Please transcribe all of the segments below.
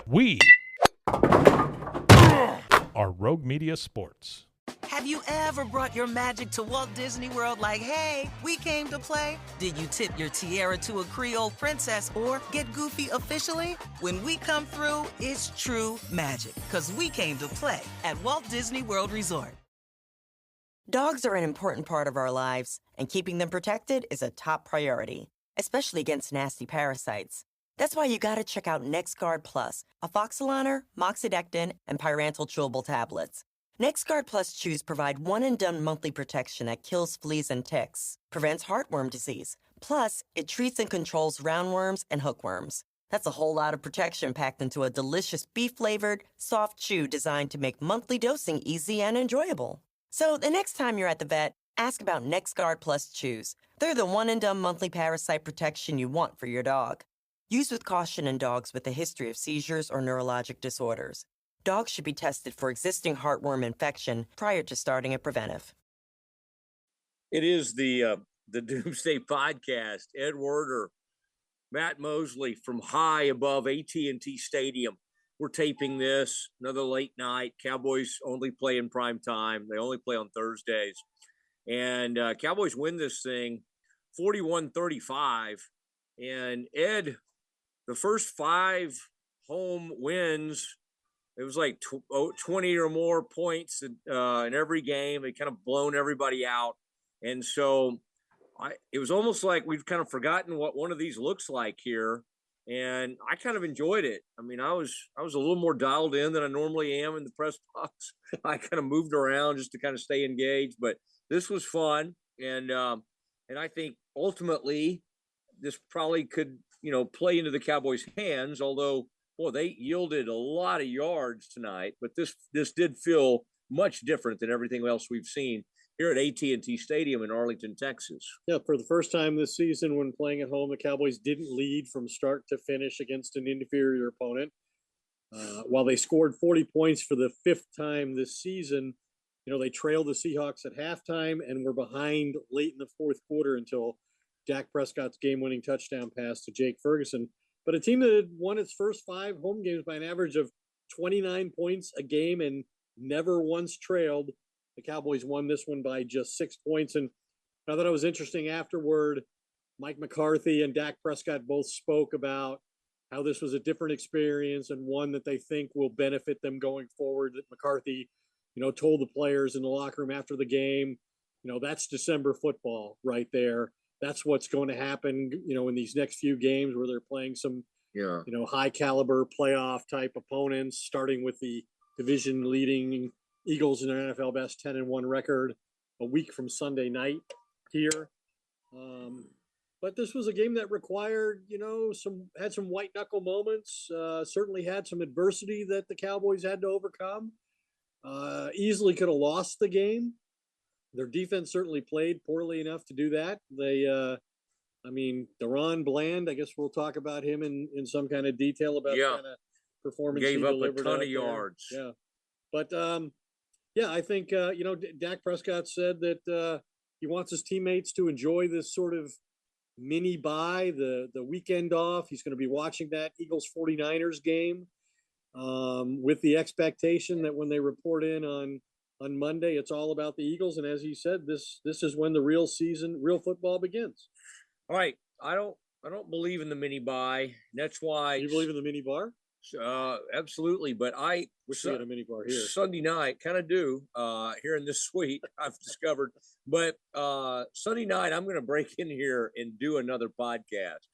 We are Rogue Media Sports. Have you ever brought your magic to Walt Disney World like, hey, we came to play? Did you tip your tiara to a Creole princess or get goofy officially? When we come through, it's true magic, because we came to play at Walt Disney World Resort. Dogs are an important part of our lives, and keeping them protected is a top priority, especially against nasty parasites. That's why you gotta check out NexGard Plus, afoxolaner, moxidectin, and pyrantel chewable tablets. NexGard Plus chews provide one-and-done monthly protection that kills fleas and ticks, prevents heartworm disease. Plus, it treats and controls roundworms and hookworms. That's a whole lot of protection packed into a delicious beef-flavored, soft chew designed to make monthly dosing easy and enjoyable. So the next time you're at the vet, ask about NexGard Plus chews. They're the one-and-done monthly parasite protection you want for your dog. Use with caution in dogs with a history of seizures or neurologic disorders. Dogs should be tested for existing heartworm infection prior to starting a preventive. It is the Doomsday Podcast. Ed Werder, Matt Mosley from high above AT&T Stadium. We're taping this, another late night. Cowboys only play in prime time. They only play on Thursdays. And Cowboys win this thing 41-35. And Ed, the first 5 home wins, it was like 20 or more points in every game. They kind of blown everybody out. And so it was almost like we've kind of forgotten what one of these looks like here. And I kind of enjoyed it. I mean, I was a little more dialed in than I normally am in the press box. I kind of moved around just to kind of stay engaged, but this was fun. And I think ultimately this probably could, play into the Cowboys' hands, although, boy, they yielded a lot of yards tonight, but this did feel much different than everything else we've seen here at AT&T Stadium in Arlington, Texas. Yeah, for the first time this season when playing at home, the Cowboys didn't lead from start to finish against an inferior opponent. While they scored 40 points for the 5th time this season, they trailed the Seahawks at halftime and were behind late in the 4th quarter until Dak Prescott's game-winning touchdown pass to Jake Ferguson. But a team that had won its first 5 home games by an average of 29 points a game and never once trailed, the Cowboys won this one by just 6 points. And I thought it was interesting afterward, Mike McCarthy and Dak Prescott both spoke about how this was a different experience and one that they think will benefit them going forward. That McCarthy, told the players in the locker room after the game, that's December football right there. That's what's going to happen, in these next few games where they're playing some, high caliber playoff type opponents, starting with the division leading Eagles in their NFL best 10-1 record a week from Sunday night here. But this was a game that required, had some white knuckle moments, certainly had some adversity that the Cowboys had to overcome. Easily could have lost the game. Their defense certainly played poorly enough to do that. They, Deron Bland, I guess we'll talk about him in some kind of detail about the kind of performance he gave up a ton of yards. Yeah. But, I think, Dak Prescott said that he wants his teammates to enjoy this sort of mini bye, the weekend off. He's going to be watching that Eagles 49ers game with the expectation that when they report in on Monday, it's all about the Eagles. And as he said, this is when the real football begins. All right. I don't believe in the mini bye. That's why. You believe in the mini bar? Absolutely. But I wish we had a mini bar here. Sunday night, kind of do here in this suite, I've discovered. But Sunday night, I'm going to break in here and do another podcast.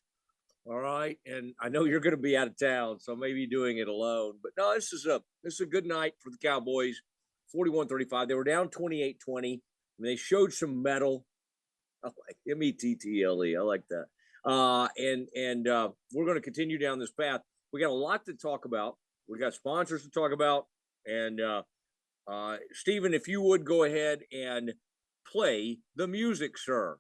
All right. And I know you're going to be out of town, so maybe doing it alone. But no, this is a good night for the Cowboys. 41-35. They were down 28-20. They showed some mettle. I like M-E-T-T-L-E. I like that. And we're going to continue down this path. We got a lot to talk about. We got sponsors to talk about. And Stephen, if you would go ahead and play the music, sir.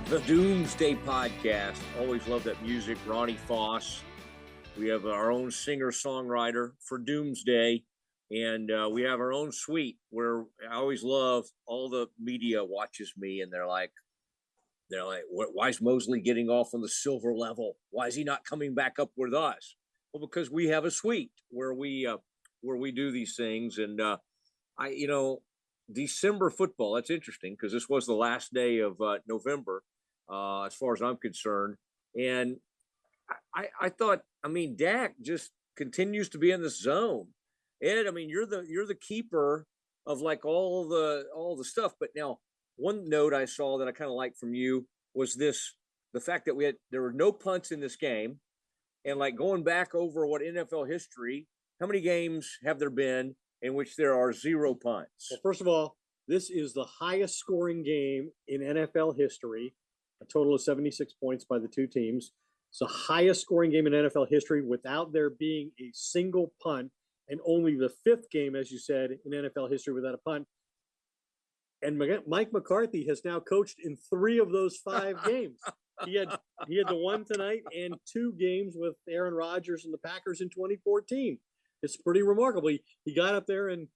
The Doomsday Podcast. Always love that music. Ronnie Foss. We have our own singer-songwriter for Doomsday. And we have our own suite where I always love all the media watches me, and they're like, why is Mosley getting off on the silver level? Why is he not coming back up with us? Well, because we have a suite where we do these things. And December football, that's interesting because this was the last day of November, as far as I'm concerned. And I thought, Dak just continues to be in this zone. Ed, you're the keeper of like all the stuff. But now, one note I saw that I kind of liked from you was the fact that there were no punts in this game. And like going back over what NFL history, how many games have there been in which there are 0 punts? Well, first of all, this is the highest scoring game in NFL history, a total of 76 points by the two teams. It's the highest scoring game in NFL history without there being a single punt, and only the 5th game, as you said, in NFL history without a punt. And Mike McCarthy has now coached in 3 of those 5 games. He had the one tonight and 2 games with Aaron Rodgers and the Packers in 2014. It's pretty remarkable. He got up there and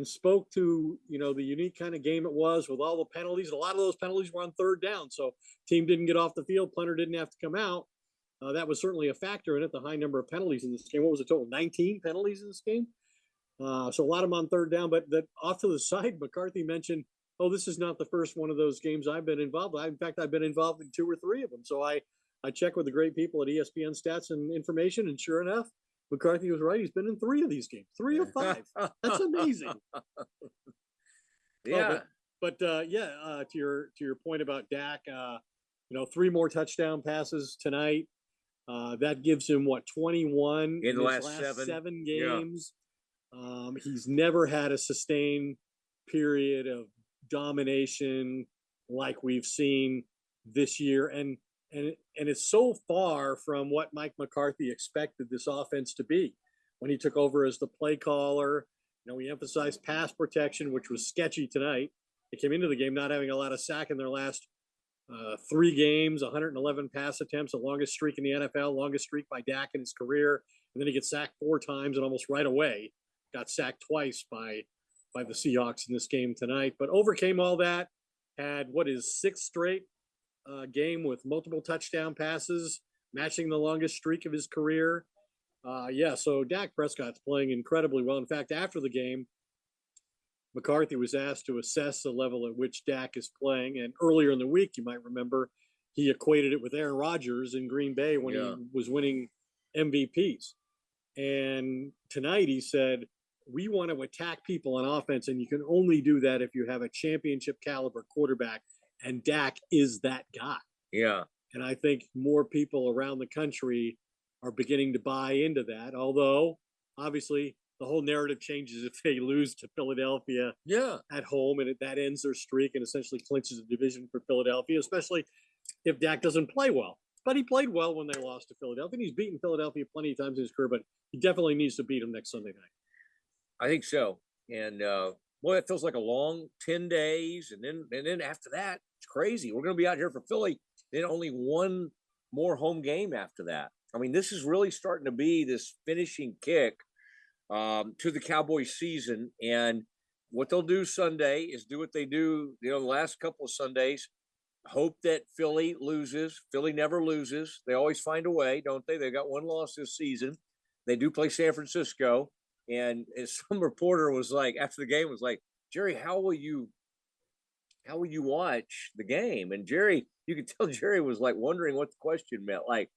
spoke to, the unique kind of game it was with all the penalties. A lot of those penalties were on 3rd down. So team didn't get off the field. Punter didn't have to come out. That was certainly a factor in it, the high number of penalties in this game. What was the total? 19 penalties in this game? So a lot of them on 3rd down. But that off to the side, McCarthy mentioned, this is not the first one of those games I've been involved in. In fact, I've been involved in 2 or 3 of them. So I checked with the great people at ESPN Stats and Information, and sure enough, McCarthy was right. He's been in 3 of these games, 3 of 5. That's amazing. Yeah. To your point about Dak, 3 more touchdown passes tonight. That gives him 21 in the last 7 games. Yeah. He's never had a sustained period of domination like we've seen this year, and it's so far from what Mike McCarthy expected this offense to be when he took over as the play caller. He emphasized pass protection, which was sketchy tonight. They came into the game not having a lot of sack in their last 3 games, 111 pass attempts, the longest streak in the NFL, longest streak by Dak in his career. And then he gets sacked 4 times and almost right away got sacked twice by the Seahawks in this game tonight. But overcame all that, had what is 6th straight game with multiple touchdown passes, matching the longest streak of his career. So Dak Prescott's playing incredibly well. In fact, after the game, McCarthy was asked to assess the level at which Dak is playing. And earlier in the week, you might remember, he equated it with Aaron Rodgers in Green Bay when he was winning MVPs. And tonight he said, we want to attack people on offense, and you can only do that if you have a championship caliber quarterback. And Dak is that guy. Yeah. And I think more people around the country are beginning to buy into that. Although, obviously, the whole narrative changes if they lose to Philadelphia at home, and that ends their streak and essentially clinches the division for Philadelphia, especially if Dak doesn't play well. But he played well when they lost to Philadelphia, and he's beaten Philadelphia plenty of times in his career, but he definitely needs to beat them next Sunday night. I think so. And boy, it feels like a long 10 days. And then after that, it's crazy. We're going to be out here for Philly. Then only 1 more home game after that. This is really starting to be this finishing kick to the Cowboys season. And what they'll do Sunday is do what they do, the last couple of Sundays, hope that Philly loses. Philly never loses. They always find a way, don't they? They got 1 loss this season. They do play San Francisco. And some reporter was like, after the game, was like, Jerry, how will you watch the game? And Jerry, you could tell Jerry was like wondering what the question meant. Like,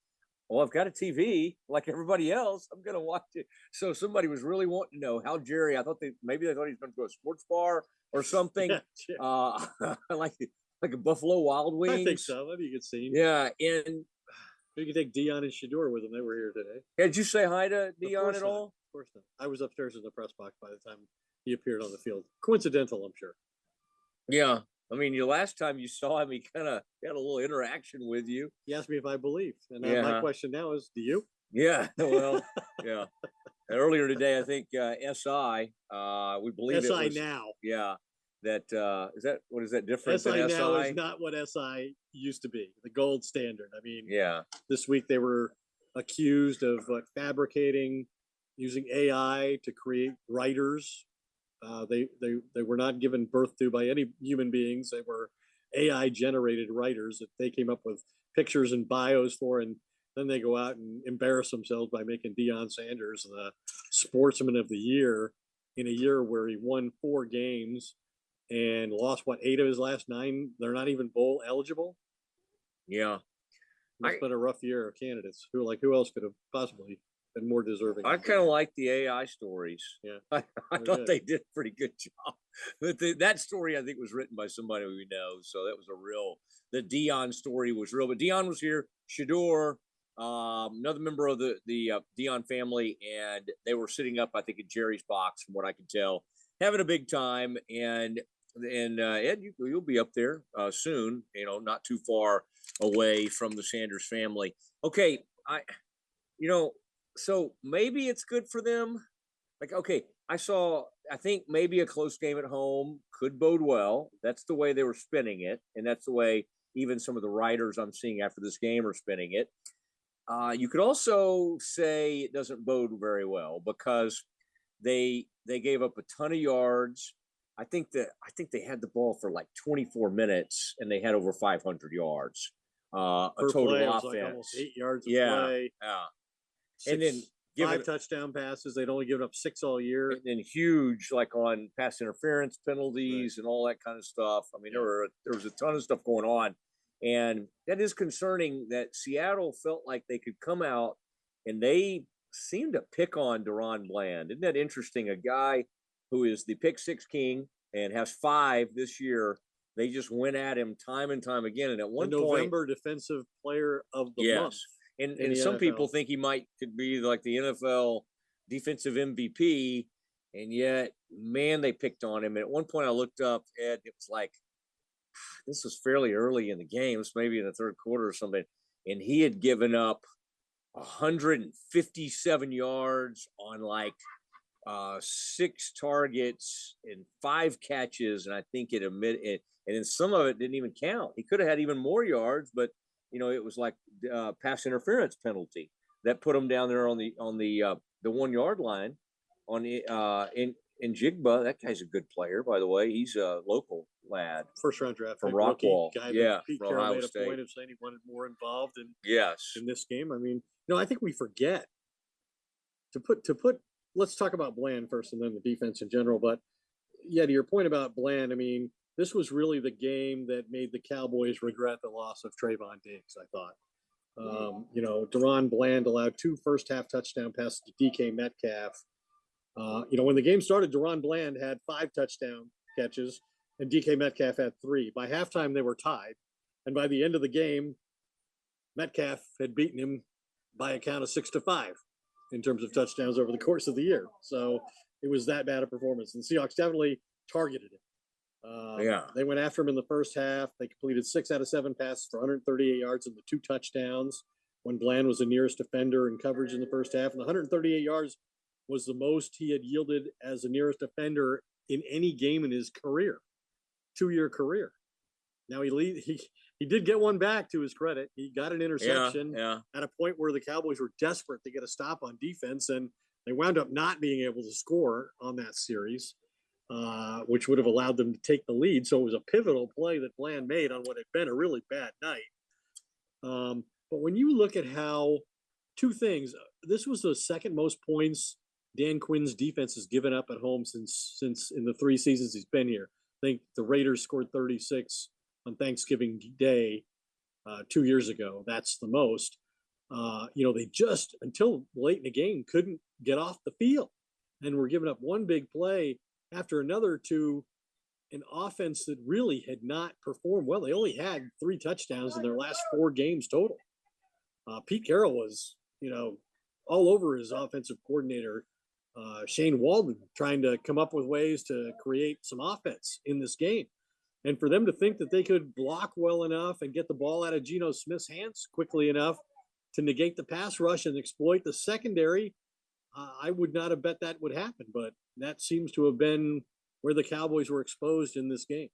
well, I've got a TV like everybody else. I'm going to watch it. So somebody was really wanting to know how Jerry, I thought maybe they thought he was going to go to a sports bar or something. Like a Buffalo Wild Wings. I think so. That'd be a good scene. Yeah. And you could take Dion and Shador with them. They were here today. Did you say hi to Dion at all? Of course not. I was upstairs in the press box by the time he appeared on the field. Coincidental, I'm sure. Yeah. The last time you saw him, he kind of had a little interaction with you. He asked me if I believed. And my question now is, do you? Yeah. Well, yeah. And earlier today, I think SI, we believe SI it was, now. Yeah. What is that different SI than SI? now is not what SI used to be, the gold standard. Yeah. This week they were accused of fabricating, using AI to create writers. They were not given birth to by any human beings. They were AI generated writers that they came up with pictures and bios for, and then they go out and embarrass themselves by making Deion Sanders the Sportsman of the Year in a year where he won 4 games and lost 8 of his last 9. They're not even bowl eligible. Yeah, It's been a rough year of candidates. Who else could have possibly been more deserving? I kind of like the AI stories. Yeah, I thought they did a pretty good job. But that story, I think, was written by somebody we know. So that was the Deion story was real. But Deion was here, Shador, another member of the Deion family, and they were sitting up, I think, in Jerry's box, from what I can tell, having a big time. And Ed, you'll be up there soon, not too far away from the Sanders family. Okay, so maybe it's good for them. I think maybe a close game at home could bode well. That's the way they were spinning it. And that's the way even some of the writers I'm seeing after this game are spinning it. You could also say it doesn't bode very well because they gave up a ton of yards. I think they had the ball for like 24 minutes and they had over 500 yards. A total play, offense. It was like almost 8 yards of play. Yeah. And then 5 touchdown passes. They'd only given up 6 all year. And then huge, like on pass interference penalties and all that kind of stuff. I mean, there was a ton of stuff going on. And that is concerning that Seattle felt like they could come out and they seemed to pick on Deron Bland. Isn't that interesting? A guy who is the pick 6 king and has 5 this year. They just went at him time and time again. And at one point, November defensive player of the month. And some people think he could be like the NFL defensive MVP. And yet, man, they picked on him. And at one point I looked up, Ed, it was like, this was fairly early in the game, maybe in the third quarter or something. And he had given up 157 yards on 6 targets and 5 catches. And I think and then some of it didn't even count. He could have had even more yards, but it was like pass interference penalty that put him down there on the 1 yard line in Jigba. That guy's a good player, by the way. He's a local lad, first round draft from Rockwall. Pete Carroll made a point of saying he wanted more involved in this game. I mean, I think we forget to put. Let's talk about Bland first, and then the defense in general. But yeah, to your point about Bland, I mean, this was really the game that made the Cowboys regret the loss of Trayvon Diggs, I thought. Deron Bland allowed 2 first-half touchdown passes to DK Metcalf. When the game started, Deron Bland had 5 touchdown catches, and DK Metcalf had 3. By halftime, they were tied. And by the end of the game, Metcalf had beaten him by a count of 6-5 in terms of touchdowns over the course of the year. So it was that bad a performance. And the Seahawks definitely targeted him. They went after him in the first half. They completed 6 out of 7 passes for 138 yards and the 2 touchdowns when Bland was the nearest defender in coverage in the first half. And the 138 yards was the most he had yielded as the nearest defender in any game in his career, 2-year career. Now he did get one back, to his credit. He got an interception at a point where the Cowboys were desperate to get a stop on defense, and they wound up not being able to score on that series. Which would have allowed them to take the lead. So it was a pivotal play that Bland made on what had been a really bad night. But when you look at how 2 things, this was the second most points Dan Quinn's defense has given up at home since in the 3 seasons he's been here. I think the Raiders scored 36 on Thanksgiving Day 2 years ago. That's the most. They just, until late in the game, couldn't get off the field and were giving up one big play after another to an offense that really had not performed well. They only had 3 touchdowns in their last 4 games total. Pete Carroll was, all over his offensive coordinator, Shane Walden, trying to come up with ways to create some offense in this game. And for them to think that they could block well enough and get the ball out of Geno Smith's hands quickly enough to negate the pass rush and exploit the secondary, I would not have bet that would happen, but that seems to have been where the Cowboys were exposed in this game.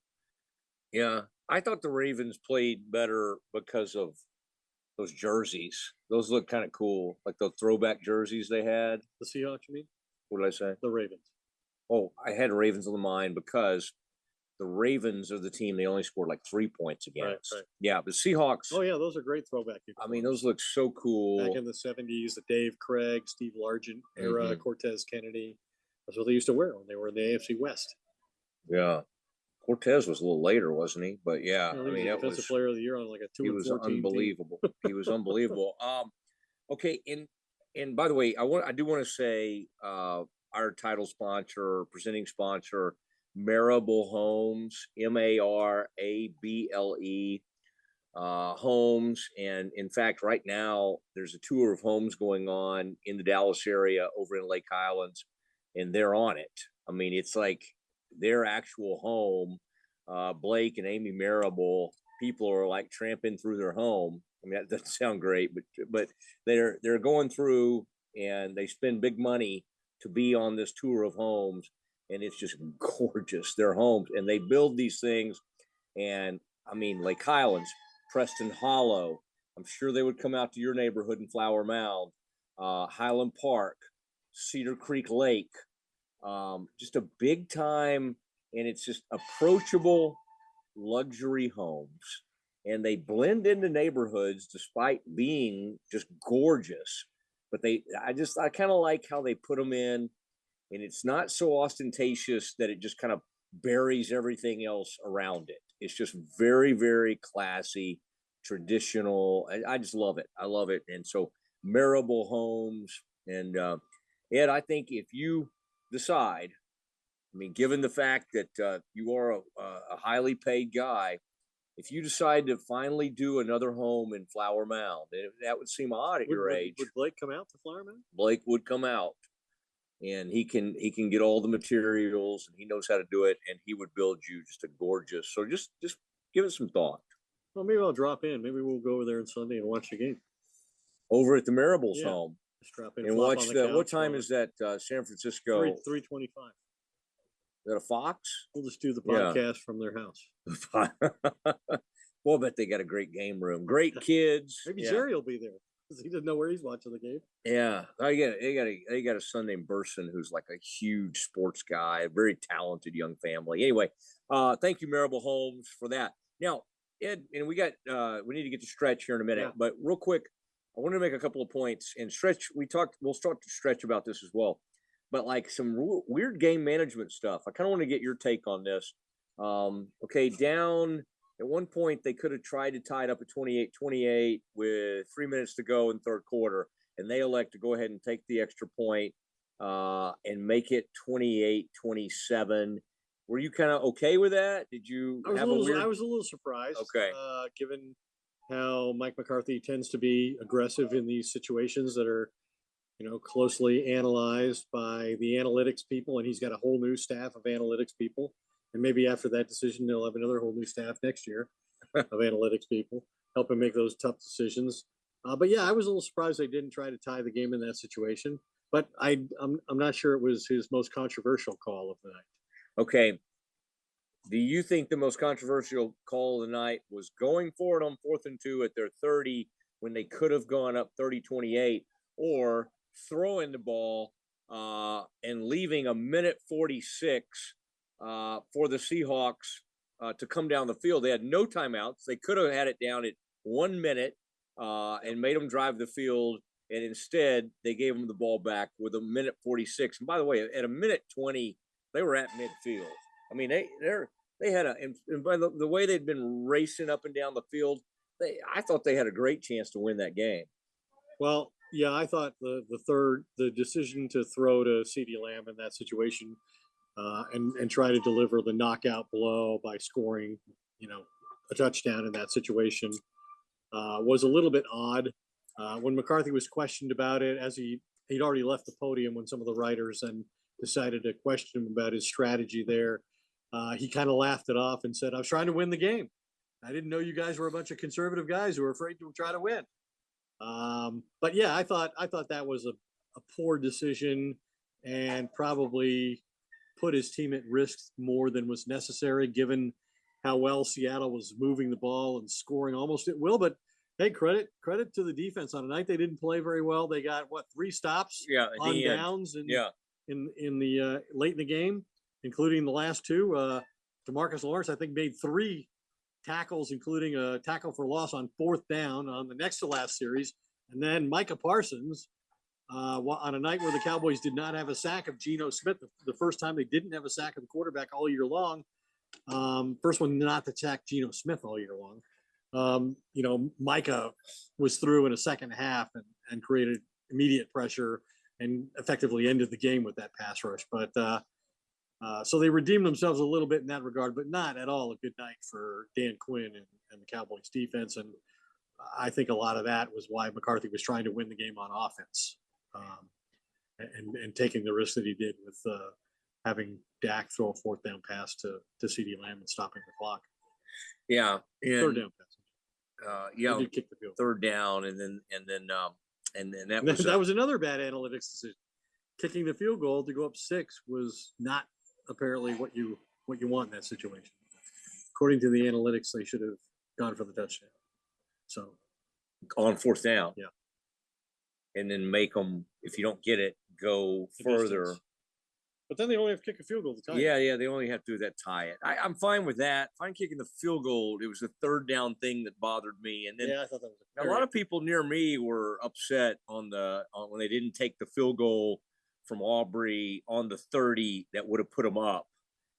Yeah, I thought the Ravens played better because of those jerseys. Those look kind of cool, like the throwback jerseys they had. The Seahawks, you mean? What did I say? The Ravens. Oh, I had Ravens on the mind because the Ravens are the team they only scored like 3 points against. Right. Yeah, the Seahawks. Oh, yeah, those are great throwback. I mean, those look so cool. Back in the 70s, the Dave Craig, Steve Largent era, Mhm. Cortez Kennedy. That's what they used to wear when they were in the AFC West. Yeah. Cortez was a little later, wasn't he? But yeah, I I mean, mean, that defensive was player of the year on like a 2 he and was 14 team. unbelievable. He was unbelievable. Okay, and by the way, I do want to say our title sponsor, presenting sponsor, Marable Homes, Marable Homes, and in fact, right now there's a tour of homes going on in the Dallas area over in Lake Highlands, and they're on it. I mean, it's like their actual home. Blake and Amy Marable, people are like tramping through their home. I mean, that doesn't sound great, but they're going through and they spend big money to be on this tour of homes, and it's just gorgeous. Their homes, and they build these things, and I mean, Lake Highlands, Preston Hollow. I'm sure they would come out to your neighborhood in Flower Mound, Highland Park, Cedar Creek Lake. Just a big time, and it's just approachable luxury homes, and they blend into neighborhoods despite being just gorgeous. But I kind of like how they put them in, and it's not so ostentatious that it just kind of buries everything else around it. It's just very, very classy, traditional. I just love it. I love it. And so Marable Homes, and Ed, I think if you decide, I mean, given the fact that you are a highly paid guy, if you decide to finally do another home in Flower Mound, that would seem odd at your age. Would Blake come out to Flower Mound? Blake would come out, and he can get all the materials, and he knows how to do it, and he would build you just a gorgeous. So just give it some thought. Well, maybe I'll drop in. Maybe we'll go over there on Sunday and watch the game. Over at the Marable's home. Just drop in And watch what time is that? San Francisco. 3:25. Is that a Fox? We'll just do the podcast from their house. Well, I bet they got a great game room. Great kids. Maybe Jerry will be there because he doesn't know where he's watching the game. Yeah, they got a son named Burson who's like a huge sports guy, a very talented young family. Anyway, thank you, Marable Homes, for that. Now, Ed, and we need to get to Stretch here in a minute, but real quick, I wanted to make a couple of points. And Stretch, we'll start to Stretch about this as well. But like some weird game management stuff. I kind of want to get your take on this. Okay, down at one point, they could have tried to tie it up at 28-28 with 3 minutes to go in third quarter, and they elect to go ahead and take the extra point and make it 28-27. Were you kind of okay with that? Did you I was a little surprised. Okay. Given how Mike McCarthy tends to be aggressive in these situations that are, closely analyzed by the analytics people, and he's got a whole new staff of analytics people. And maybe after that decision, they'll have another whole new staff next year of analytics people, help him make those tough decisions. But yeah, I was a little surprised they didn't try to tie the game in that situation. But I'm not sure it was his most controversial call of the night. Okay. Do you think the most controversial call of the night was going for it on 4th and 2 at their 30 when they could have gone up 30-28, or throwing the ball and leaving a minute 46 for the Seahawks to come down the field? They had no timeouts. They could have had it down at 1 minute and made them drive the field, and instead they gave them the ball back with a minute 46. And by the way, at a minute 20, they were at midfield. I mean, they had and by the way they'd been racing up and down the field, I thought they had a great chance to win that game. Well, yeah, I thought the decision to throw to CeeDee Lamb in that situation and try to deliver the knockout blow by scoring, a touchdown in that situation was a little bit odd. When McCarthy was questioned about it, as he'd already left the podium when some of the writers and decided to question him about his strategy there, he kind of laughed it off and said, "I was trying to win the game. I didn't know you guys were a bunch of conservative guys who were afraid to try to win." But yeah, I thought that was a poor decision and probably put his team at risk more than was necessary, given how well Seattle was moving the ball and scoring almost at will. But Hey, credit to the defense. On a night they didn't play very well, they got 3 stops on downs and in the late in the game, including the last 2. DeMarcus Lawrence, I think, made 3 tackles, including a tackle for loss on 4th down on the next to last series. And then Micah Parsons, on a night where the Cowboys did not have a sack of Geno Smith, the first time they didn't have a sack of the quarterback all year long. First one not to sack Geno Smith all year long. Micah was through in a second half and created immediate pressure and effectively ended the game with that pass rush. But so they redeemed themselves a little bit in that regard, but not at all a good night for Dan Quinn and the Cowboys defense. And I think a lot of that was why McCarthy was trying to win the game on offense, and taking the risk that he did with having Dak throw a 4th down pass to CeeDee Lamb and stopping the clock. Yeah. And, 3rd down pass. They did kick the field. 3rd down, and then that was another bad analytics decision. Kicking the field goal to go up 6 was not apparently what you want in that situation. According to the analytics, they should have gone for the touchdown. So on 4th down. Yeah. And then make them, if you don't get it, go further. Distance. But then they only have to kick a field goal to tie it. Yeah, they only have to do that, tie it. I'm fine with that. Fine kicking the field goal. It was the 3rd down thing that bothered me. And then I thought that was a lot of people near me were upset on when they didn't take the field goal from Aubrey on the 30 that would have put them up.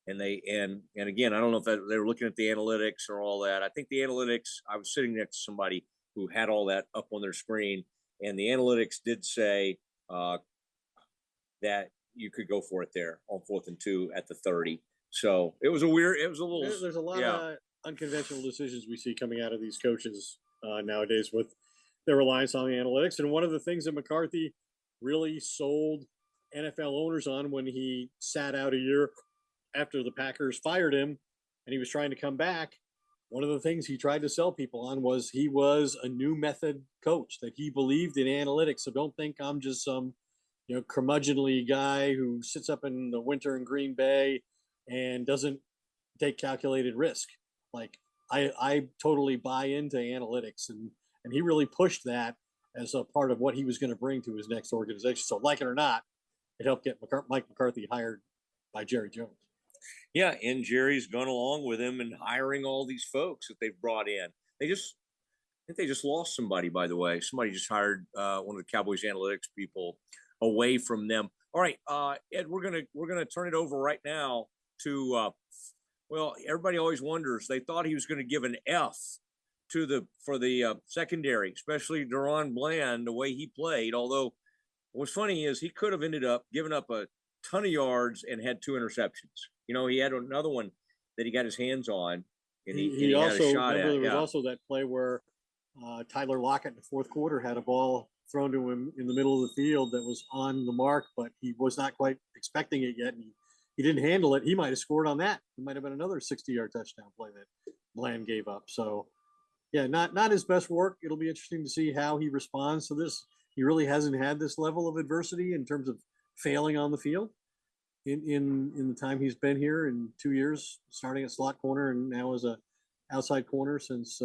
And again, I don't know if they were looking at the analytics or all that. I think the analytics, I was sitting next to somebody who had all that up on their screen, and the analytics did say that you could go for it there on 4th and 2 at the 30. So it was there's a lot of unconventional decisions we see coming out of these coaches nowadays with their reliance on the analytics. And one of the things that McCarthy really sold NFL owners on when he sat out a year after the Packers fired him and he was trying to come back, one of the things he tried to sell people on was he was a new method coach, that he believed in analytics. So don't think I'm just some curmudgeonly guy who sits up in the winter in Green Bay and doesn't take calculated risk. Like I totally buy into analytics, and he really pushed that as a part of what he was going to bring to his next organization. So like it or not, it helped get Mike McCarthy hired by Jerry Jones. Yeah, and Jerry's gone along with him and hiring all these folks that they've brought in. I think they just lost somebody, by the way. Somebody just hired one of the Cowboys analytics people away from them. All right, Ed, we're gonna turn it over right now to everybody always wonders. They thought he was going to give an F for the secondary, especially Deron Bland, the way he played. Although what's funny is he could have ended up giving up a ton of yards and had 2 interceptions. He had another one that he got his hands on, and he also had a shot remember at. there was also that play where Tyler Lockett in the 4th quarter had a ball thrown to him in the middle of the field that was on the mark, but he was not quite expecting it yet, and he didn't handle it. He might have scored on that. It might have been another 60-yard touchdown play that Bland gave up. So, yeah, not his best work. It'll be interesting to see how he responds to this. He really hasn't had this level of adversity in terms of failing on the field in the time he's been here in 2 years, starting at slot corner and now as a outside corner since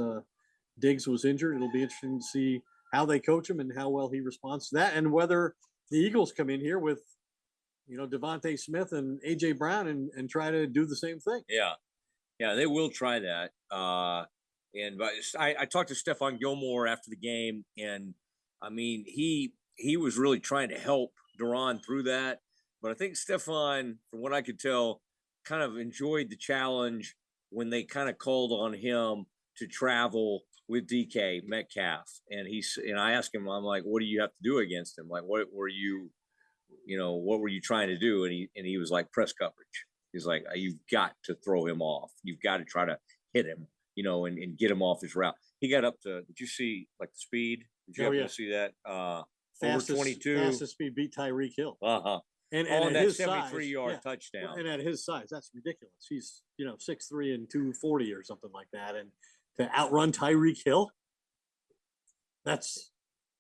Diggs was injured. It'll be interesting to see how they coach him and how well he responds to that, and whether the Eagles come in here with, Devontae Smith and A.J. Brown and try to do the same thing. Yeah, they will try that. But I talked to Stephon Gilmore after the game, and I mean, he was really trying to help Deron through that. But I think Stephon, from what I could tell, kind of enjoyed the challenge when they kind of called on him to travel with DK Metcalf. And I asked him, I'm like, what do you have to do against him? Like, what were you trying to do? And he was like, press coverage. He's like, you've got to throw him off. You've got to try to hit him, and get him off his route. He got up to, did you see like the speed? Did you happen to see that? Over 22. Fastest speed beat Tyreek Hill. Uh-huh. And on that 73-yard touchdown. And at his size, that's ridiculous. He's, 6'3" and 240 or something like that. And to outrun Tyreek Hill, that's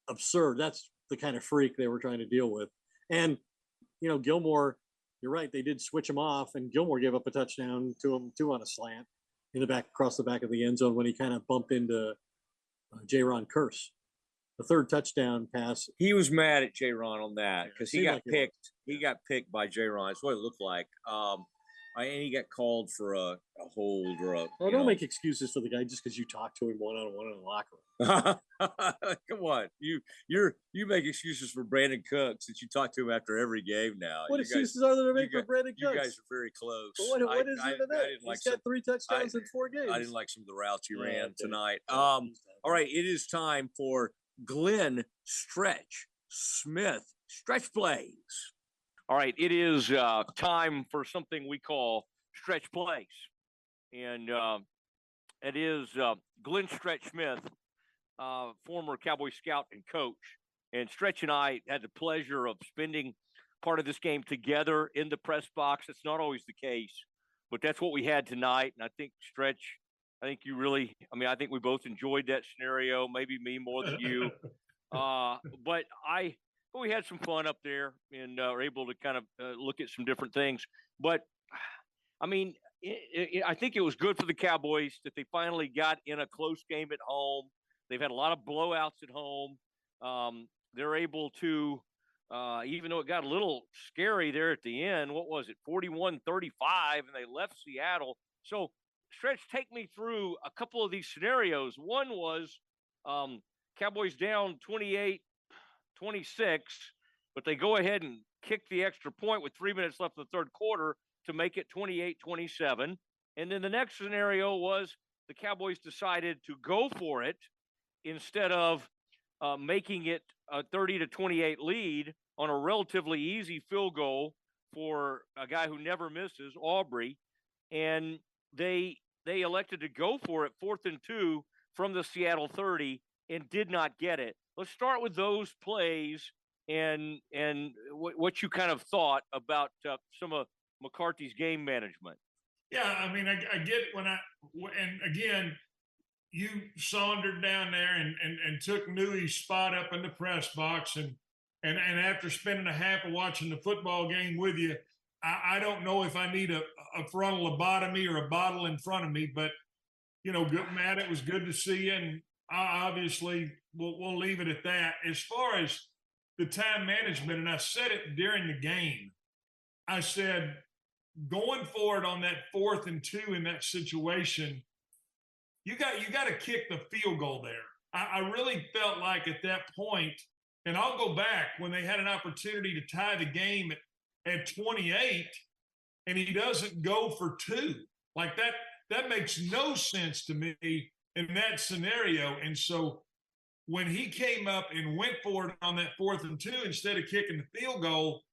absurd. That's the kind of freak they were trying to deal with. And, Gilmore, you're right, they did switch him off, and Gilmore gave up a touchdown to him, too, on a slant in the back, across the back of the end zone when he kind of bumped into J-Ron Curse. The third touchdown pass. He was mad at J-Ron on that because he got picked. He got picked by J-Ron. That's what it looked like. And he got called for a hold or a. Well, don't make excuses for the guy just because you talked to him one-on-one in the locker room. Come on, you make excuses for Brandon Cooks that you talk to him after every game now. What excuses are there to make for Brandon Cooks? You guys are very close. But what is it today? He's got 3 touchdowns in 4 games. I didn't like some of the routes he ran tonight. All right, it is time for Glenn Stretch Smith Stretch Plays. All right, it is time for something we call Stretch Plays. And it is Glenn Stretch Smith, former Cowboy scout and coach. And Stretch and I had the pleasure of spending part of this game together in the press box. It's not always the case, but that's what we had tonight. And I think, Stretch, I think we both enjoyed that scenario, maybe me more than you. But we had some fun up there and were able to kind of look at some different things. But, I mean, I think it was good for the Cowboys that they finally got in a close game at home. They've had a lot of blowouts at home. They're able to, even though it got a little scary there at the end, what was it, 41-35, and they left Seattle. So, Stretch, take me through a couple of these scenarios. One was Cowboys down 28-26, but they go ahead and kick the extra point with 3 minutes left in the third quarter to make it 28-27. And then the next scenario was the Cowboys decided to go for it instead of making it a 30-28 lead on a relatively easy field goal for a guy who never misses, Aubrey. And they elected to go for it 4th and 2 from the Seattle 30 and did not get it. Let's start with those plays and what you kind of thought about some of McCarthy's game management. Yeah, I mean, I get and again, you sauntered down there and took Newey's spot up in the press box, and after spending a half of watching the football game with you, I don't know if I need a frontal lobotomy or a bottle in front of me, but good, Matt, it was good to see you, and obviously we'll leave it at that. As far as the time management, and I said it during the game, I said going forward on that 4th and 2 in that situation, you got to kick the field goal there. I really felt like at that point, and I'll go back when they had an opportunity to tie the game at 28, and he doesn't go for 2. Like that makes no sense to me in that scenario. And so when he came up and went for it on that 4th and 2 instead of kicking the field goal,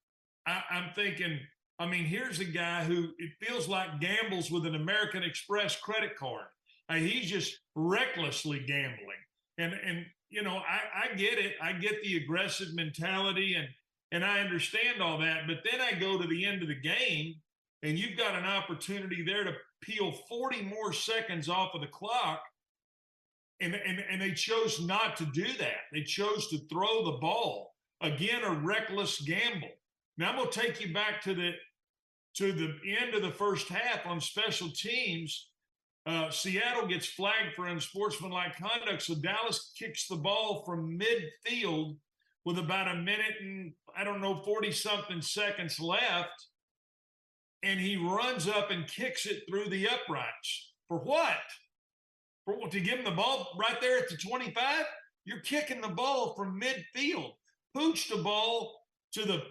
I'm thinking, I mean, here's a guy who it feels like gambles with an American Express credit card. He's just recklessly gambling. And I get it. I get the aggressive mentality and I understand all that. But then I go to the end of the game and you've got an opportunity there to peel 40 more seconds off of the clock. And they chose not to do that. They chose to throw the ball. Again, a reckless gamble. Now I'm going to take you back to the end of the first half on special teams. Seattle gets flagged for unsportsmanlike conduct, so Dallas kicks the ball from midfield with about a minute and, 40-something seconds left, and he runs up and kicks it through the uprights. For what? To give him the ball right there at the 25? You're kicking the ball from midfield. Pooch the ball to the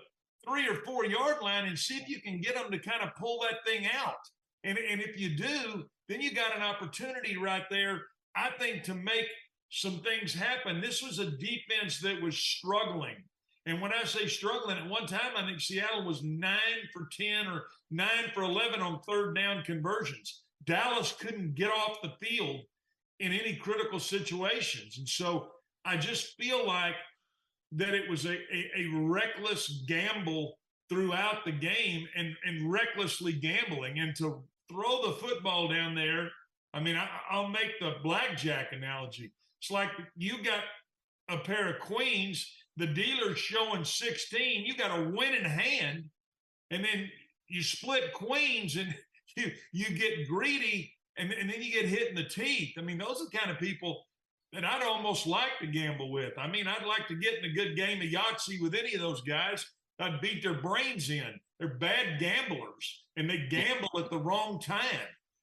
3 or 4 yard line and see if you can get them to kind of pull that thing out. And if you do, then you got an opportunity right there, I think, to make some things happen. This was a defense that was struggling. And when I say struggling, at one time, I think Seattle was 9 for 10 or 9 for 11 on third down conversions. Dallas couldn't get off the field in any critical situations. And so I just feel like that it was a reckless gamble throughout the game and recklessly gambling. And to throw the football down there, I mean, I'll make the blackjack analogy. It's like you got a pair of queens, the dealer's showing 16, you got a winning hand, and then you split queens and you get greedy and then you get hit in the teeth. I mean, those are the kind of people that I'd almost like to gamble with. I mean, I'd like to get in a good game of Yahtzee with any of those guys. I'd beat their brains in. They're bad gamblers, and they gamble at the wrong time.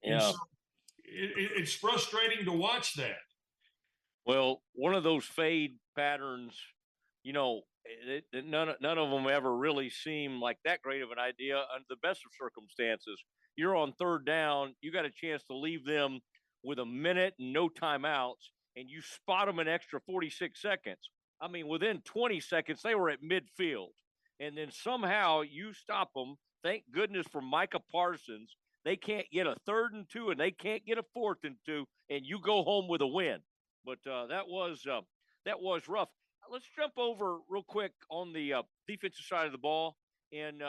Yeah. So it's frustrating to watch that. Well, one of those fade patterns, none of them ever really seem like that great of an idea under the best of circumstances. You're on third down. You got a chance to leave them with a minute and no timeouts, and you spot them an extra 46 seconds. I mean, within 20 seconds, they were at midfield. And then somehow you stop them. Thank goodness for Micah Parsons. They can't get a 3rd and 2, and they can't get a 4th and 2, and you go home with a win. But that was rough. Let's jump over real quick on the defensive side of the ball and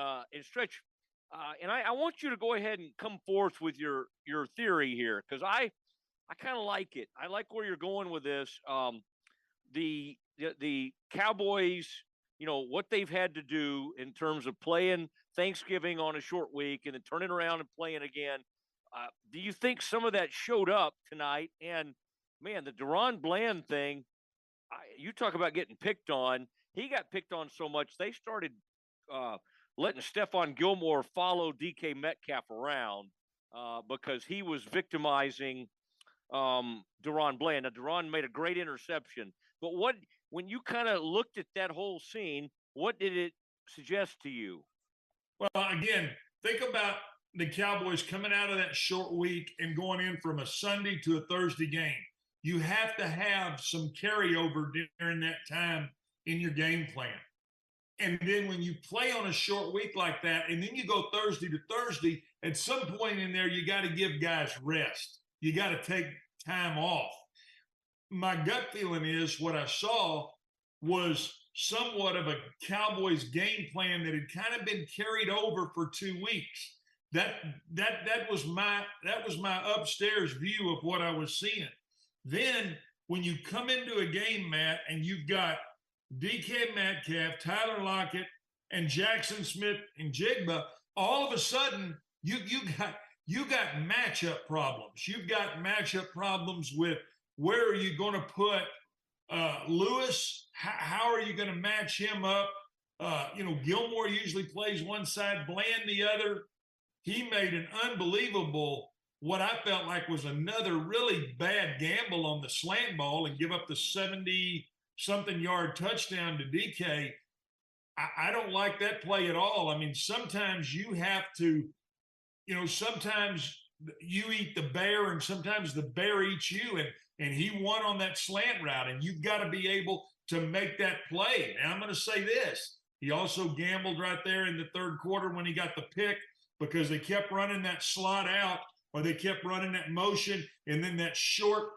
Stretch. And I want you to go ahead and come forth with your theory here, because I kind of like it. I like where you're going with this. The Cowboys, what they've had to do in terms of playing Thanksgiving on a short week and then turning around and playing again. Do you think some of that showed up tonight? And, man, the Deron Bland thing, you talk about getting picked on. He got picked on so much they started letting Stephon Gilmore follow DK Metcalf around because he was victimizing Deron Bland. Now, Deron made a great interception. But when you kind of looked at that whole scene, what did it suggest to you? Well, again, think about the Cowboys coming out of that short week and going in from a Sunday to a Thursday game. You have to have some carryover during that time in your game plan. And then when you play on a short week like that, and then you go Thursday to Thursday, at some point in there, you got to give guys rest. You got to take time off. My gut feeling is what I saw was somewhat of a Cowboys game plan that had kind of been carried over for 2 weeks. That was my upstairs view of what I was seeing. Then when you come into a game, Matt, and you've got DK Metcalf, Tyler Lockett, and Jackson Smith and Jigba, all of a sudden you got matchup problems. You've got matchup problems with where are you going to put Lewis? How are you going to match him up? Gilmore usually plays one side, Bland the other. He made an unbelievable, what I felt like was another really bad gamble on the slant ball and give up the 70-something yard touchdown to DK. I don't like that play at all. I mean, sometimes you have to, sometimes you eat the bear and sometimes the bear eats you. And he won on that slant route, and you've got to be able to make that play. And I'm going to say this. He also gambled right there in the third quarter when he got the pick because they kept running that slot out or they kept running that motion, and then that short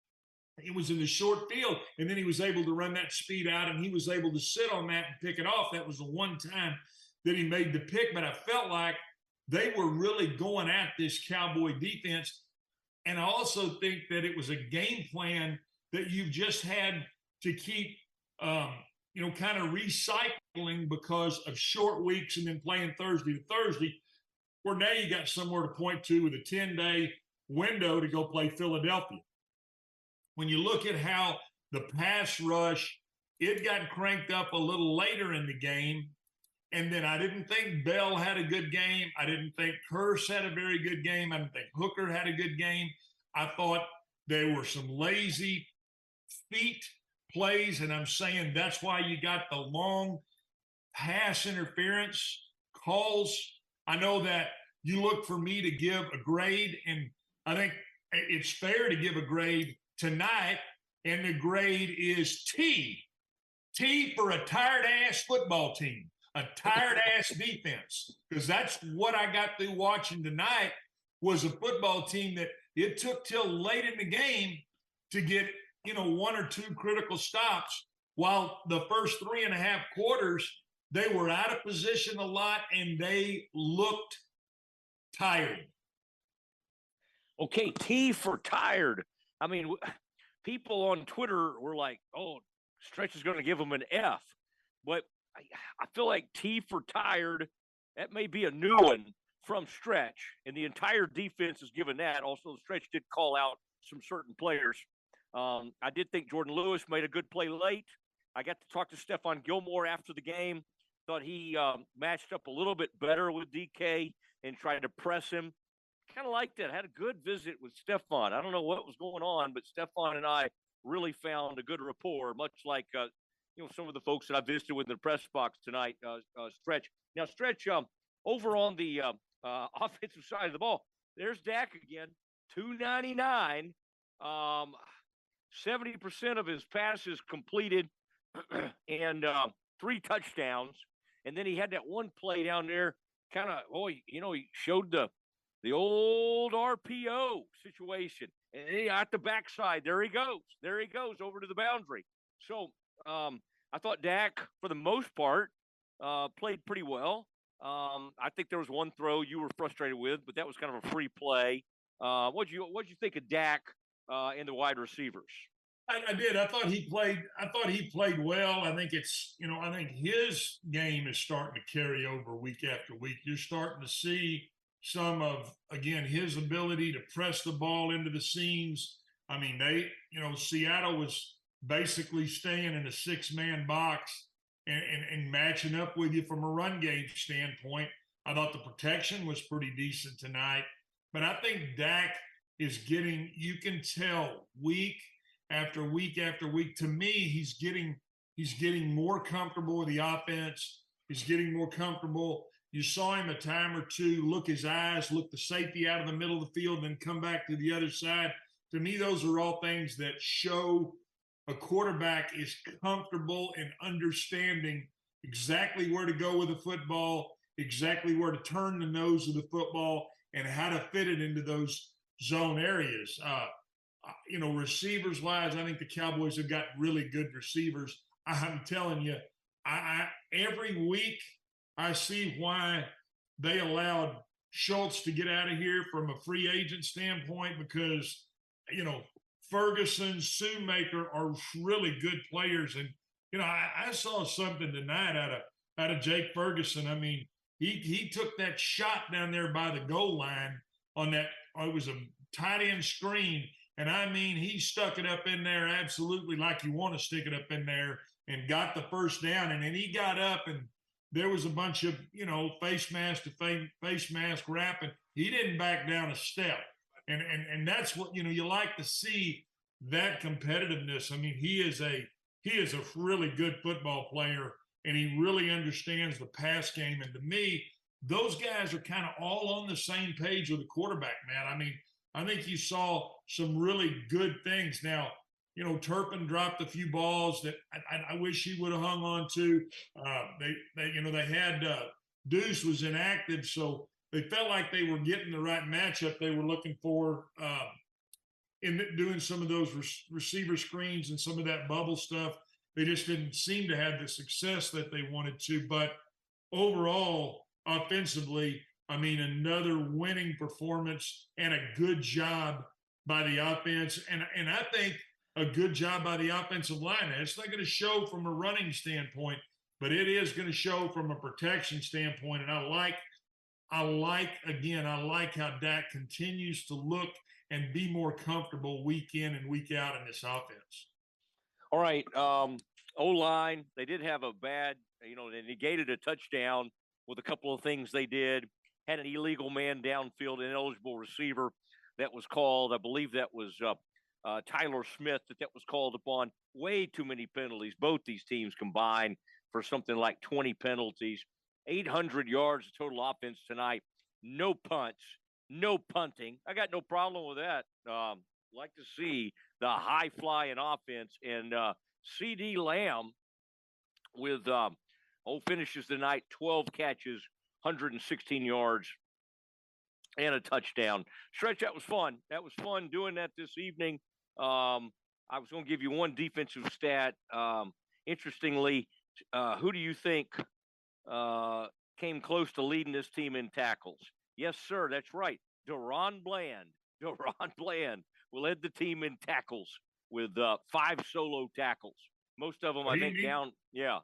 – it was in the short field, and then he was able to run that speed out, and he was able to sit on that and pick it off. That was the one time that he made the pick, but I felt like they were really going at this Cowboy defense. And I also think that it was a game plan that you've just had to keep, kind of recycling because of short weeks and then playing Thursday to Thursday, where now you got somewhere to point to with a 10-day window to go play Philadelphia. When you look at how the pass rush, it got cranked up a little later in the game. And then I didn't think Bell had a good game. I didn't think Kearse had a very good game. I didn't think Hooker had a good game. I thought there were some lazy feet plays, and I'm saying that's why you got the long pass interference calls. I know that you look for me to give a grade, and I think it's fair to give a grade tonight, and the grade is T. T for a tired-ass football team. A tired-ass defense, because that's what I got through watching tonight was a football team that it took till late in the game to get, one or two critical stops, while the first 3.5 quarters, they were out of position a lot, and they looked tired. Okay, T for tired. I mean, people on Twitter were like, oh, Stretch is going to give them an F. But I feel like T for tired, that may be a new one from Stretch, and the entire defense is given that. Also, Stretch did call out some certain players. I did think Jordan Lewis made a good play late. I got to talk to Stephon Gilmore after the game. Thought he matched up a little bit better with DK and tried to press him. Kind of liked it. Had a good visit with Stephon. I don't know what was going on, but Stephon and I really found a good rapport, much like some of the folks that I visited with in the press box tonight. Stretch. Now, Stretch, over on the offensive side of the ball, there's Dak again, 299. 70% of his passes completed and 3 touchdowns. And then he had that one play down there, kind of, he showed the old RPO situation. And then at the backside, there he goes over to the boundary. So I thought Dak, for the most part, played pretty well. I think there was one throw you were frustrated with, but that was kind of a free play. What'd you think of Dak and the wide receivers? I did. I thought he played well. I think I think his game is starting to carry over week after week. You're starting to see some of, again, his ability to press the ball into the seams. I mean, Seattle was basically staying in a 6-man box and matching up with you from a run game standpoint. I thought the protection was pretty decent tonight. But I think Dak is getting, you can tell week after week after week, to me, he's getting more comfortable with the offense. He's getting more comfortable. You saw him a time or two look his eyes, look the safety out of the middle of the field, then come back to the other side. To me, those are all things that show a quarterback is comfortable in understanding exactly where to go with the football, exactly where to turn the nose of the football, and how to fit it into those zone areas. Receivers-wise, I think the Cowboys have got really good receivers. I'm telling you, every week I see why they allowed Schultz to get out of here from a free agent standpoint because, Ferguson, Shoemaker are really good players. And, I saw something tonight out of Jake Ferguson. I mean, he took that shot down there by the goal line on that, it was a tight end screen. And I mean, he stuck it up in there absolutely like you want to stick it up in there and got the first down. And then he got up and there was a bunch of, face mask to face mask wrapping. He didn't back down a step. And that's what, you like to see, that competitiveness. I mean, he is a really good football player and he really understands the pass game. And to me, those guys are kind of all on the same page with the quarterback, man. I mean, I think you saw some really good things. Now, Turpin dropped a few balls that I wish he would have hung on to. They had Deuce was inactive, so they felt like they were getting the right matchup they were looking for in doing some of those receiver screens and some of that bubble stuff. They just didn't seem to have the success that they wanted to. But overall, offensively, I mean, another winning performance and a good job by the offense. And I think a good job by the offensive line. It's not going to show from a running standpoint, but it is going to show from a protection standpoint. And I like how Dak continues to look and be more comfortable week in and week out in this offense. All right. O-line, they did have a bad, they negated a touchdown with a couple of things they did. Had an illegal man downfield, an ineligible receiver that was called. I believe that was Tyler Smith that was called upon. Way too many penalties. Both these teams combined for something like 20 penalties. 800 yards of total offense tonight. No punts, no punting. I got no problem with that. Like to see the high-flying offense. And C.D. Lamb with finishes tonight, 12 catches, 116 yards, and a touchdown. Stretch, that was fun. That was fun doing that this evening. I was going to give you one defensive stat. Interestingly, who do you think came close to leading this team in tackles? Yes, sir, that's right. Deron Bland. Deron Bland led the team in tackles with 5 solo tackles. Most of them, I think, down. Yeah.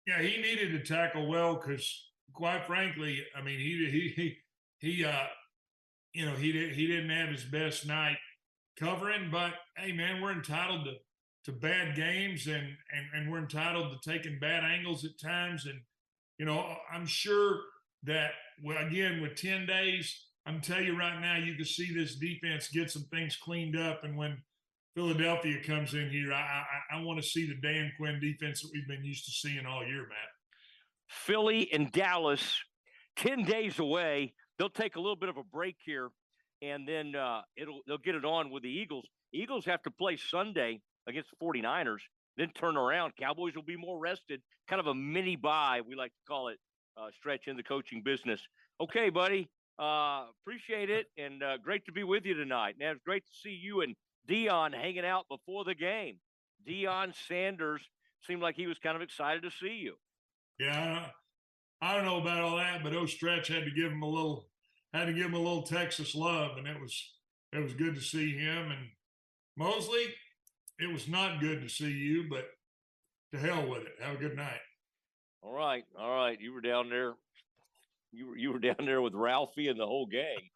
Yeah, he needed to tackle well because, quite frankly, I mean, he didn't have his best night covering, but hey, man, we're entitled to bad games and we're entitled to taking bad angles at times. And, you know, I'm sure that, well, again, with 10 days, I'm telling you right now, you can see this defense get some things cleaned up. And when Philadelphia comes in here, I want to see the Dan Quinn defense that we've been used to seeing all year, Matt. Philly and Dallas, 10 days away. They'll take a little bit of a break here, and then they'll get it on with the Eagles. Eagles have to play Sunday against the 49ers, then turn around. Cowboys will be more rested, kind of a mini bye, we like to call it, Stretch in the coaching business. Okay, buddy, appreciate it, and great to be with you tonight. And it's great to see you and Dion hanging out before the game. Dion Sanders seemed like he was kind of excited to see you. Yeah, I don't know about all that, but Stretch had to give him a little Texas love, and it was good to see him. And Mosley, it was not good to see you, but to hell with it. Have a good night. All right. You were down there. You were down there with Ralphie and the whole gang.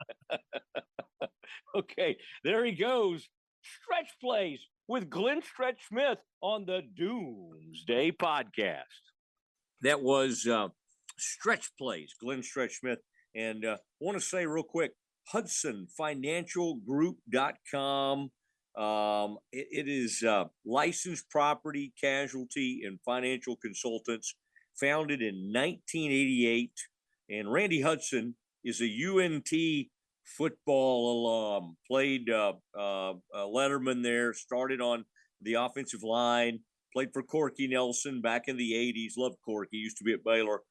Okay, there he goes. Stretch Plays with Glenn Stretch Smith on the Doomsday Podcast. That was Stretch Plays, Glenn Stretch Smith. And I want to say real quick, HudsonFinancialGroup.com. It is licensed property, casualty, and financial consultants, founded in 1988. And Randy Hudson is a UNT football alum, played Letterman there, started on the offensive line, played for Corky Nelson back in the 80s. Loved Corky, used to be at Baylor.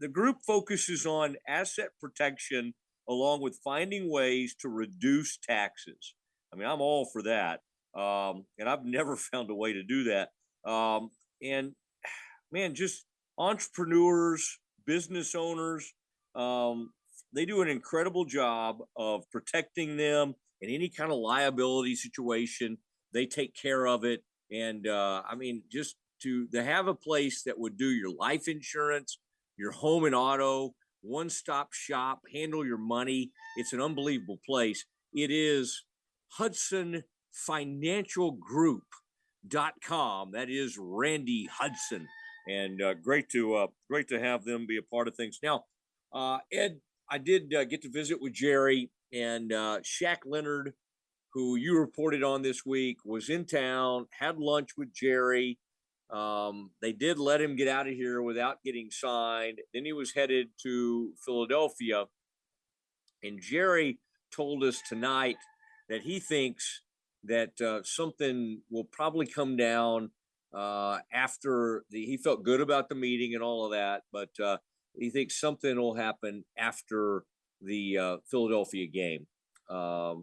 The group focuses on asset protection along with finding ways to reduce taxes. I mean, I'm all for that. And I've never found a way to do that. And man, just entrepreneurs, business owners, they do an incredible job of protecting them in any kind of liability situation. They take care of it. And I mean, just to have a place that would do your life insurance, your home and auto, one-stop shop, handle your money. It's an unbelievable place. It is HudsonFinancialGroup.com. That is Randy Hudson. And great to have them be a part of things. Now, Ed, I did get to visit with Jerry, and Shaq Leonard, who you reported on this week, was in town, had lunch with Jerry. They did let him get out of here without getting signed. Then he was headed to Philadelphia. And Jerry told us tonight that he thinks that something will probably come down after he felt good about the meeting and all of that, but he thinks something will happen after the Philadelphia game. After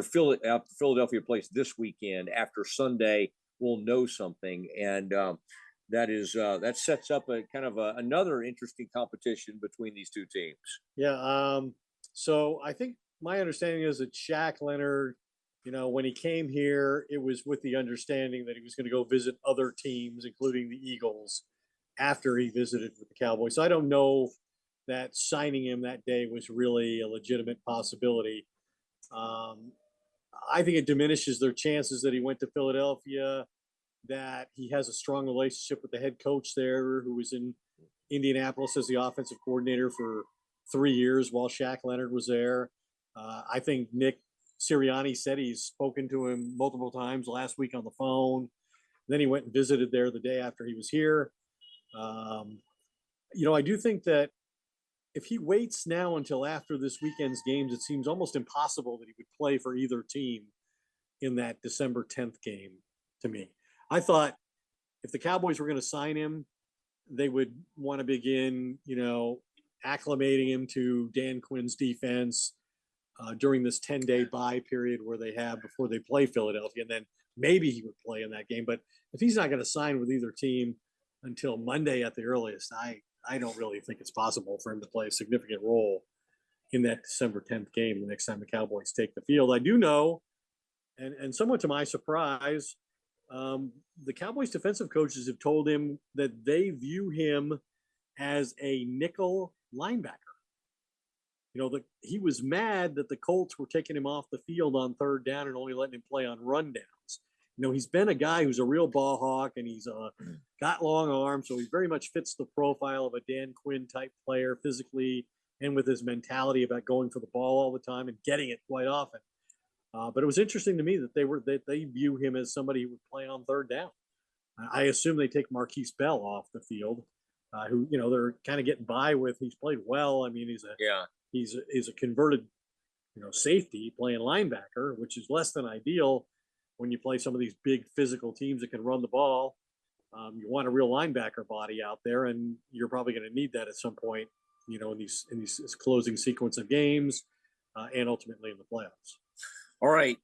Philadelphia plays this weekend, after Sunday, we'll know something. And that sets up a kind of another interesting competition between these two teams. Yeah. So I think my understanding is that Shaq Leonard, when he came here, it was with the understanding that he was going to go visit other teams, including the Eagles, after he visited with the Cowboys. So I don't know that signing him that day was really a legitimate possibility. I think it diminishes their chances that he went to Philadelphia, that he has a strong relationship with the head coach there, who was in Indianapolis as the offensive coordinator for 3 years while Shaq Leonard was there. I think Nick Sirianni said he's spoken to him multiple times last week on the phone. Then he went and visited there the day after he was here. I do think that if he waits now until after this weekend's games, it seems almost impossible that he would play for either team in that December 10th game to me. I thought if the Cowboys were going to sign him, they would want to begin, acclimating him to Dan Quinn's defense during this 10-day bye period where they have before they play Philadelphia. And then maybe he would play in that game. But if he's not going to sign with either team until Monday at the earliest, I don't really think it's possible for him to play a significant role in that December 10th game the next time the Cowboys take the field. I do know, and somewhat to my surprise, the Cowboys defensive coaches have told him that they view him as a nickel linebacker. he was mad that the Colts were taking him off the field on third down and only letting him play on rundowns. He's been a guy who's a real ball hawk, and he's got long arms, so he very much fits the profile of a Dan Quinn type player physically and with his mentality about going for the ball all the time and getting it quite often. But it was interesting to me that they view him as somebody who would play on third down. I assume they take Marquise Bell off the field, who they're kind of getting by with. He's played well. I mean, he's a converted safety playing linebacker, which is less than ideal when you play some of these big physical teams that can run the ball. You want a real linebacker body out there, and you're probably going to need that at some point, in these closing sequence of games, and ultimately in the playoffs. All right.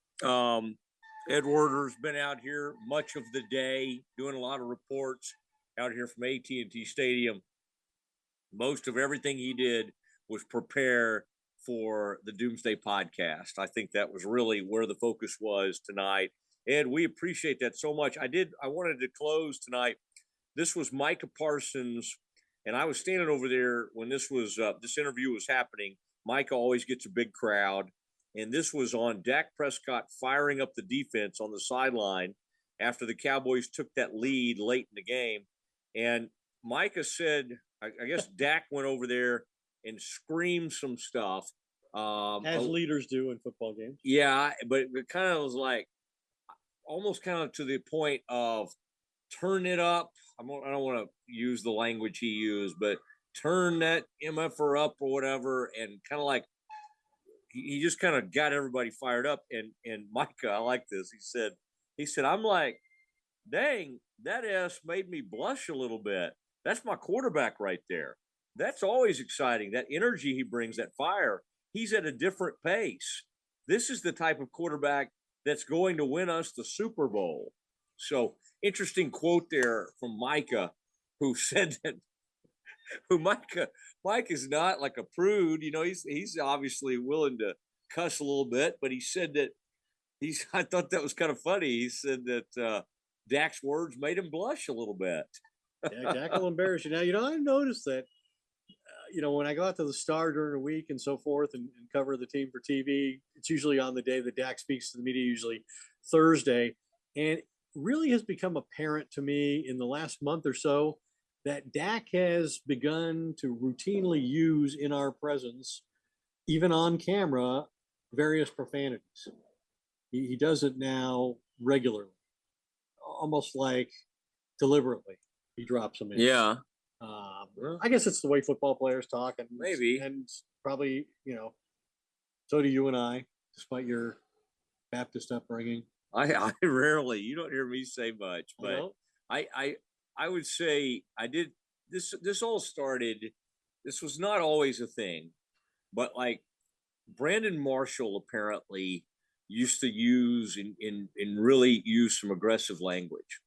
Ed Werder's been out here much of the day doing a lot of reports out here from AT&T Stadium. Most of everything he did was prepare for the Doomsday Podcast. I think that was really where the focus was tonight. Ed, we appreciate that so much. I wanted to close tonight. This was Micah Parsons, and I was standing over there when this interview was happening. Micah always gets a big crowd, and this was on Dak Prescott firing up the defense on the sideline after the Cowboys took that lead late in the game. And Micah said, I guess Dak went over there and screamed some stuff. As leaders do in football games. Yeah, but it kind of was like, almost kind of to the point of turn it up. I don't want to use the language he used, but turn that MFR up or whatever, and kind of like he just kind of got everybody fired up. And Micah, I like this. He said, I'm like, dang, that S made me blush a little bit. That's my quarterback right there. That's always exciting. That energy he brings, that fire. He's at a different pace. This is the type of quarterback that's going to win us the Super Bowl. So interesting quote there from Micah, who said that Mike is not like a prude. He's obviously willing to cuss a little bit, but he said that I thought that was kind of funny. He said that Dak's words made him blush a little bit. Yeah, Dak will embarrass you. Now, I've noticed that, when I go out to the Star during the week and so forth and cover the team for TV, it's usually on the day that Dak speaks to the media, usually Thursday. And it really has become apparent to me in the last month or so that Dak has begun to routinely use in our presence, even on camera, various profanities. He does it now regularly, almost like deliberately. He drops them in. Yeah. I guess it's the way football players talk, and maybe, and probably, so do you and I, despite your Baptist upbringing. I rarely, you don't hear me say much, but I would say I did this all started. This was not always a thing, but like Brandon Marshall apparently used to use and really use some aggressive language.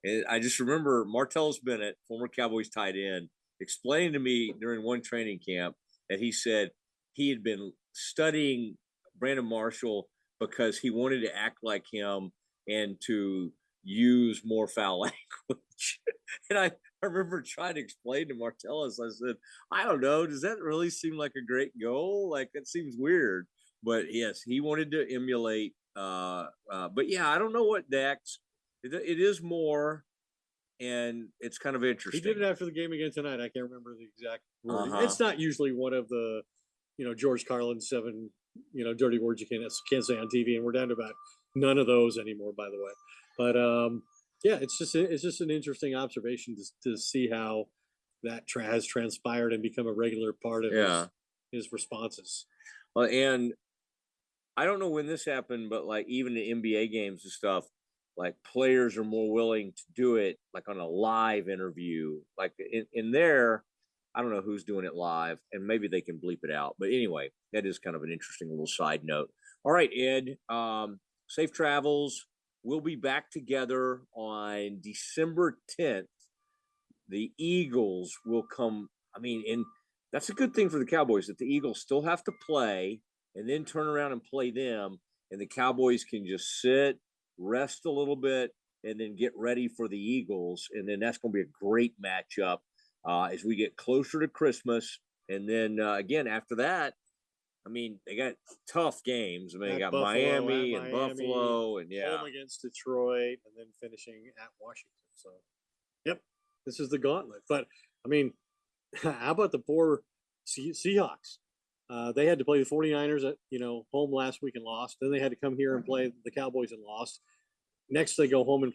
And I just remember Martellus Bennett, former Cowboys tight end, explained to me during one training camp that he said he had been studying Brandon Marshall because he wanted to act like him and to use more foul language. And I remember trying to explain to Martellus, I said, I don't know, does that really seem like a great goal? Like, that seems weird. But yes, he wanted to emulate. But yeah, I don't know what Dak's. It is more, and it's kind of interesting. He did it after the game again tonight. I can't remember the exact word. It's not usually one of the, George Carlin's 7, dirty words you can't say on TV, and we're down to about none of those anymore, by the way. But yeah, it's just an interesting observation to see how that has transpired and become a regular part of his responses. Well, and I don't know when this happened, but like even the NBA games and stuff, like players are more willing to do it like on a live interview. Like in there, I don't know who's doing it live, and maybe they can bleep it out. But anyway, that is kind of an interesting little side note. All right, Ed, safe travels. We'll be back together on December 10th. The Eagles will come. And that's a good thing for the Cowboys that the Eagles still have to play and then turn around and play them. And the Cowboys can just sit, rest a little bit, and then get ready for the Eagles. And then that's going to be a great matchup as we get closer to Christmas. And then again, after that, I mean, they got tough games. I mean, they got Buffalo, Miami and Buffalo, and home against Detroit, and then finishing at Washington. So, yep, this is the gauntlet. But I mean, how about the poor Seahawks? They had to play the 49ers at home last week and lost. Then they had to come here and play the Cowboys and lost. Next, they go home and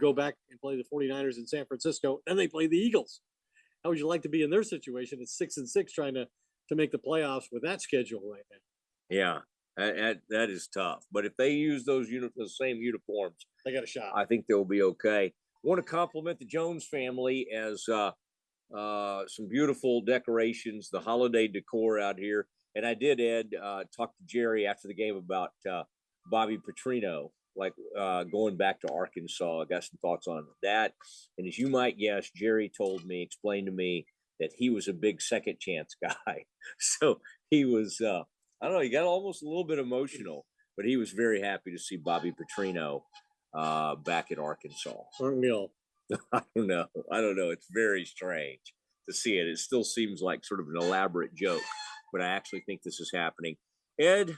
go back and play the 49ers in San Francisco. Then they play the Eagles. How would you like to be in their situation? It's 6-6 trying to make the playoffs with that schedule right now. Yeah, that is tough. But if they use the same uniforms, they got a shot. I think they'll be okay. Want to compliment the Jones family as some beautiful decorations, the holiday decor out here. And I did, Ed, talk to Jerry after the game about Bobby Petrino, going back to Arkansas. I got some thoughts on that. And as you might guess, Jerry explained to me that he was a big second chance guy. So he was, I don't know, he got almost a little bit emotional, but he was very happy to see Bobby Petrino back at Arkansas. Aren't we all? I don't know. It's very strange to see it. It still seems like sort of an elaborate joke, but I actually think this is happening. Ed,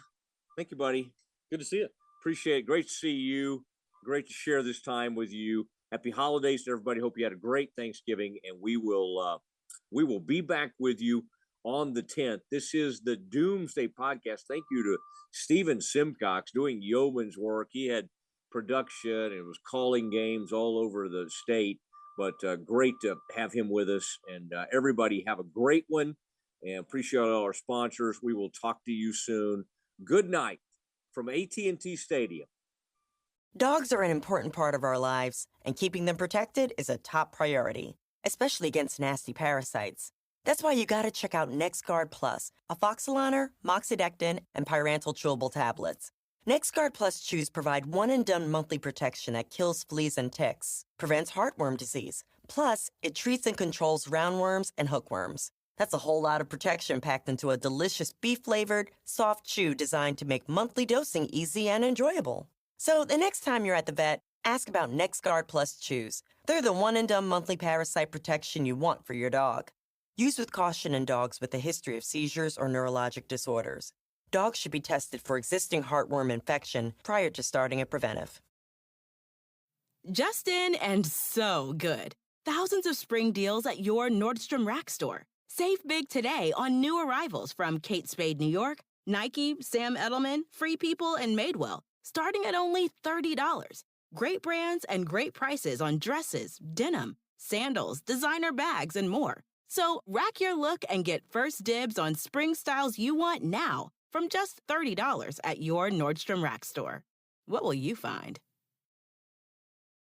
thank you, buddy. Good to see you. Appreciate it. Great to see you. Great to share this time with you. Happy holidays to everybody. Hope you had a great Thanksgiving, and we will be back with you on the 10th. This is the Doomsday Podcast. Thank you to Steven Simcox doing yeoman's work. He had production and was calling games all over the state, but great to have him with us. And everybody have a great one, and appreciate all our sponsors. We will talk to you soon. Good night from AT&T Stadium. Dogs are an important part of our lives, and keeping them protected is a top priority, especially against nasty parasites. That's why you gotta check out NexGard Plus, afoxolaner, moxidectin, and pyrantel chewable tablets. NexGard Plus chews provide one-and-done monthly protection that kills fleas and ticks, prevents heartworm disease. Plus, it treats and controls roundworms and hookworms. That's a whole lot of protection packed into a delicious beef-flavored, soft chew designed to make monthly dosing easy and enjoyable. So the next time you're at the vet, ask about NexGard Plus chews. They're the one-and-done monthly parasite protection you want for your dog. Use with caution in dogs with a history of seizures or neurologic disorders. Dogs should be tested for existing heartworm infection prior to starting a preventive. Justin and so good. Thousands of spring deals at your Nordstrom Rack store. Save big today on new arrivals from Kate Spade New York, Nike, Sam Edelman, Free People, and Madewell, starting at only $30. Great brands and great prices on dresses, denim, sandals, designer bags, and more. So rack your look and get first dibs on spring styles you want now from just $30 at your Nordstrom Rack store. What will you find?